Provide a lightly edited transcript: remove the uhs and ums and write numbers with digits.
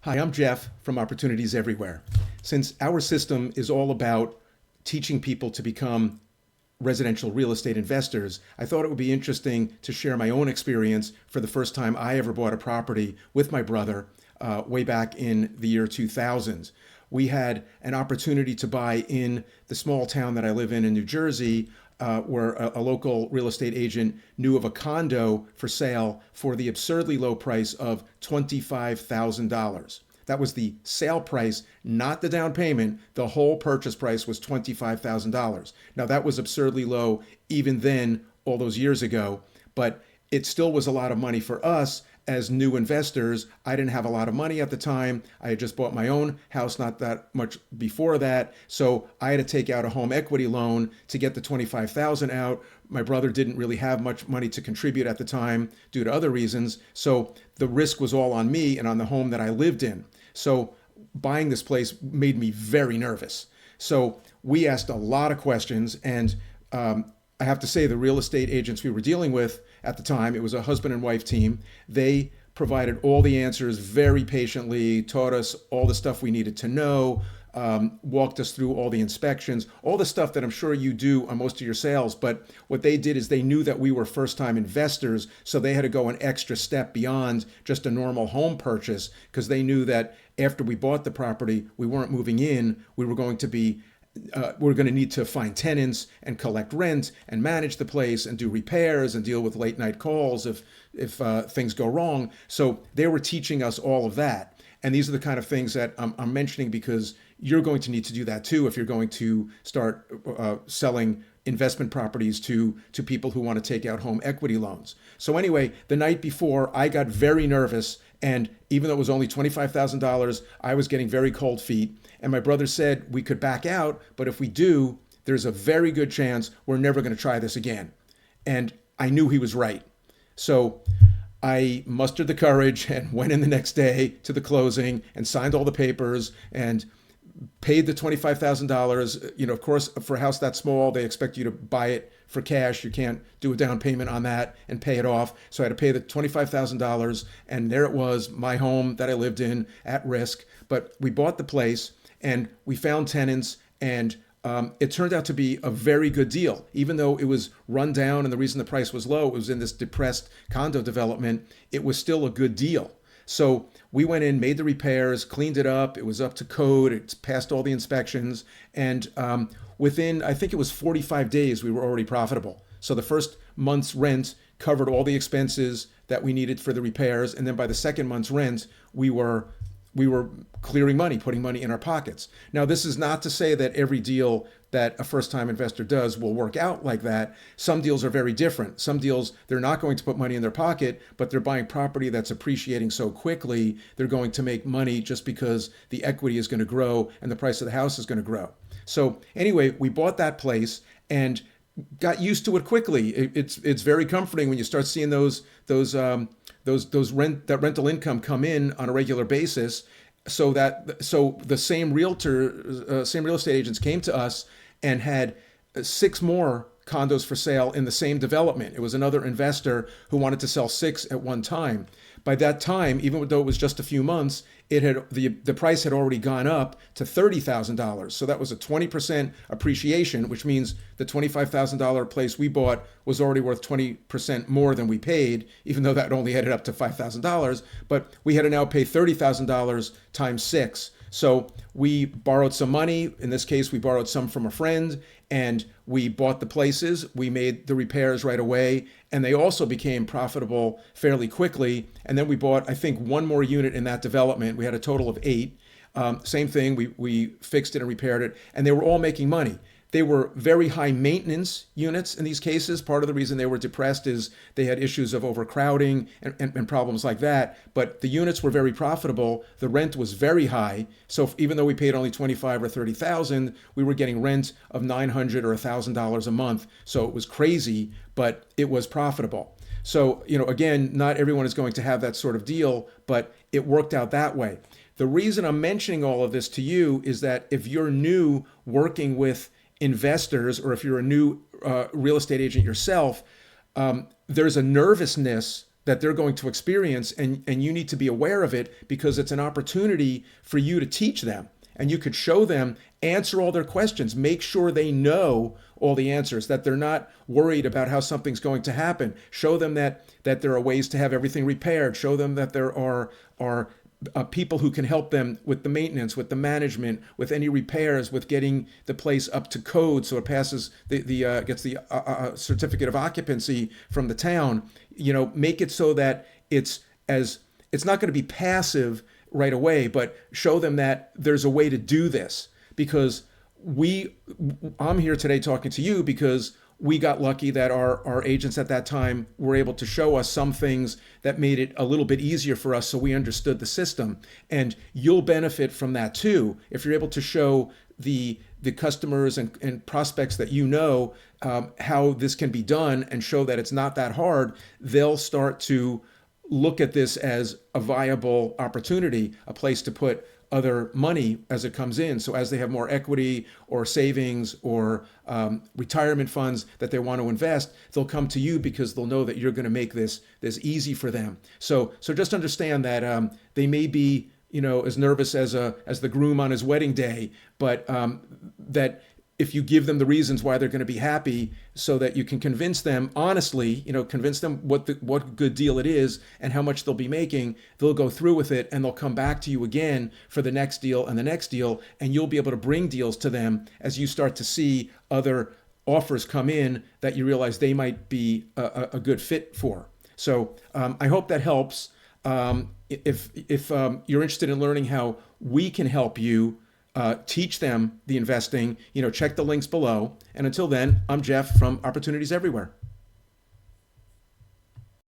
Hi, I'm Jeff from Opportunities Everywhere. Since our system is all about teaching people to become residential real estate investors, I thought it would be interesting to share my own experience for the first time I ever bought a property with my brother way back in the year 2000. We had an opportunity to buy in the small town that I live in New Jersey, where a local real estate agent knew of a condo for sale for the absurdly low price of $25,000. That was the sale price, not the down payment. The whole purchase price was $25,000. Now, that was absurdly low even then, all those years ago, but it still was a lot of money for us as new investors. I didn't have a lot of money at the time. I had just bought my own house not that much before that. So I had to take out a home equity loan to get the 25,000 out. My brother didn't really have much money to contribute at the time due to other reasons. So the risk was all on me and on the home that I lived in. So buying this place made me very nervous. So we asked a lot of questions, and I have to say the real estate agents we were dealing with at the time, it was a husband and wife team. They provided all the answers very patiently, taught us all the stuff we needed to know, walked us through all the inspections, all the stuff that I'm sure you do on most of your sales. But what they did is they knew that we were first-time investors, so they had to go an extra step beyond just a normal home purchase, because they knew that after we bought the property, we weren't moving in. We were going to be we're going to need to find tenants and collect rent and manage the place and do repairs and deal with late night calls if things go wrong. So they were teaching us all of that. And these are the kind of things that I'm mentioning because you're going to need to do that too if you're going to start selling investment properties to people who want to take out home equity loans. So anyway, the night before, I got very nervous. And even though it was only $25,000, I was getting very cold feet. And my brother said we could back out, but if we do, there's a very good chance we're never going to try this again. And I knew he was right. So I mustered the courage and went in the next day to the closing and signed all the papers and paid the $25,000. Of course, for a house that small, they expect you to buy it for cash. You can't do a down payment on that and pay it off. So I had to pay the $25,000, and there it was, my home that I lived in at risk. But we bought the place and we found tenants, and it turned out to be a very good deal. Even though it was run down and the reason the price was low, it was in this depressed condo development, it was still a good deal. So we went in, made the repairs, cleaned it up. It was up to code. It passed all the inspections. And within, I think it was 45 days, we were already profitable. So the first month's rent covered all the expenses that we needed for the repairs. And then by the second month's rent, we were clearing money, putting money in our pockets. Now, this is not to say that every deal that a first-time investor does will work out like that. Some deals are very different. Some deals, they're not going to put money in their pocket, but they're buying property that's appreciating so quickly, they're going to make money just because the equity is going to grow and the price of the house is going to grow. So anyway, we bought that place and got used to it quickly. It's very comforting when you start seeing that rental income come in on a regular basis. So the same real estate agents came to us and had 6 more condos for sale in the same development. It was another investor who wanted to sell 6 at one time. By that time, even though it was just a few months, the price had already gone up to $30,000. So that was a 20% appreciation, which means the $25,000 place we bought was already worth 20% more than we paid, even though that only added up to $5,000. But we had to now pay $30,000 times 6. So we borrowed some money. In this case, we borrowed some from a friend, and we bought the places. We made the repairs right away, and they also became profitable fairly quickly. And then we bought, I think, 1 more unit in that development. We had a total of 8. Same thing, we fixed it and repaired it, and they were all making money. They were very high maintenance units in these cases. Part of the reason they were depressed is they had issues of overcrowding and problems like that. But the units were very profitable. The rent was very high. So even though we paid only $25,000 or $30,000, we were getting rent of $900 or $1,000 a month. So it was crazy, but it was profitable. So, again, not everyone is going to have that sort of deal, but it worked out that way. The reason I'm mentioning all of this to you is that if you're new working with investors, or if you're a new real estate agent yourself, there's a nervousness that they're going to experience, and you need to be aware of it because it's an opportunity for you to teach them. And you could show them, answer all their questions, make sure they know all the answers, that they're not worried about how something's going to happen. Show them that there are ways to have everything repaired. Show them that there are people who can help them with the maintenance, with the management, with any repairs, with getting the place up to code so it passes the gets the certificate of occupancy from the town. Make it so that it's not going to be passive right away, but show them that there's a way to do this. Because I'm here today talking to you because we got lucky that our agents at that time were able to show us some things that made it a little bit easier for us, so we understood the system. And you'll benefit from that too if you're able to show the customers and prospects that how this can be done, and show that it's not that hard. They'll start to look at this as a viable opportunity, a place to put other money as it comes in. So as they have more equity or savings or retirement funds that they want to invest, they'll come to you because they'll know that you're going to make this easy for them. So just understand that they may be as nervous as the groom on his wedding day, but that if you give them the reasons why they're going to be happy, so that you can convince them honestly, convince them what good deal it is and how much they'll be making, they'll go through with it, and they'll come back to you again for the next deal and the next deal, and you'll be able to bring deals to them as you start to see other offers come in that you realize they might be a good fit for. So I hope that helps. If you're interested in learning how we can help you teach them the investing, check the links below. And until then, I'm Jeff from Opportunities Everywhere.